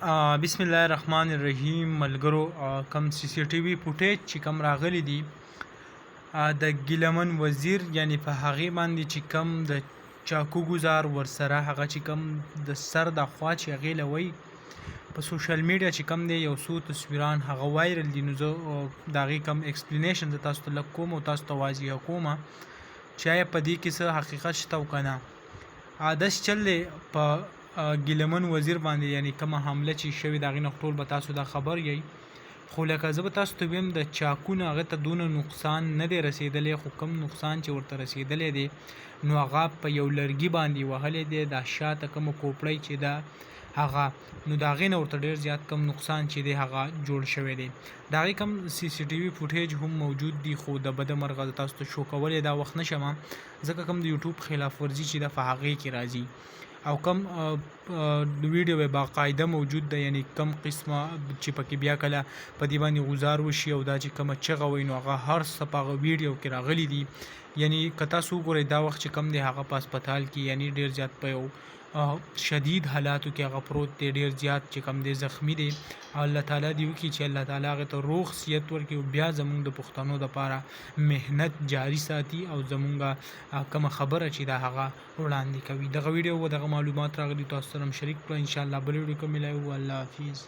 بسم الله الرحمن الرحیم ملګرو کم سی سی ټي وي فوټیج چې کم راغلی دی د ګیلمن وزیر یعنی په هغې باندې چې کم د چاکو ګزار ورسره هغه چې کم د سر د خوا چې هغې لوی په سوشل میډیا چې کم دی یو څو تصویران هغه وایرل دي نو زه د هغې کم ایکسپلینیشن زه تاسو ته لږ کوم او تاسو ته واضحه کومه چې آیا په دې کې څه حقیقت شته او که نه داسې چل دی په ګیلمن وزیر باندې یعنی کومه حمله چې شوې د هغې نه ټول به تاسو دا خبر یئ خو لکه زه به تاسو ته ویم د چاقو نه هغې ته دونه نقصان نه دی رسېدلی خو کوم نقصان چې ورته رسېدلی دی نو هغه په یو لرګي باندې وهلی دی دا شاته کومه کوپړۍ چې ده هغه نو د هغې نه ورته ډېر زیات کم نقصان چې دی هغه جوړ شوی دی د هغې کم سی سی ټي وي فوټیج هم موجود دي خو د بده مرغه زه تاسو ته شو کولی دا وخت نه شم ځکه کوم د یوټیوب خلاف ورزي چې ده په هغې کې راځي او کم ویډیو باقاعده موجود ده یعنی کم قسمه چې پکې بیا کله په دې باندې غزار وشي او دا چې کومه چغه وي نو هغه هر څه په هغه ویډیو کې راغلي دي یعنی که تاسو وګورئ دا وخت چې کم دی هغه په هسپتال کې یعنی ډېر زیات په یو شدید حالاتو کې هغه پروت دی ډېر زیات چې کم دی زخمی دی الله تعالی دې وکړي چې الله تعالی هغې ته روغ صحت ورکړي او بیا زمونږ د پښتنو دپاره محنت جاري ساتي او زمونږ کومه خبره چې دا هغه وړاندې کوي دغه ویډیو و دغه معلومات راغلي تاسو سره هم شریک کړه انشاءالله بل ویډیو کې ملایو الله حافظ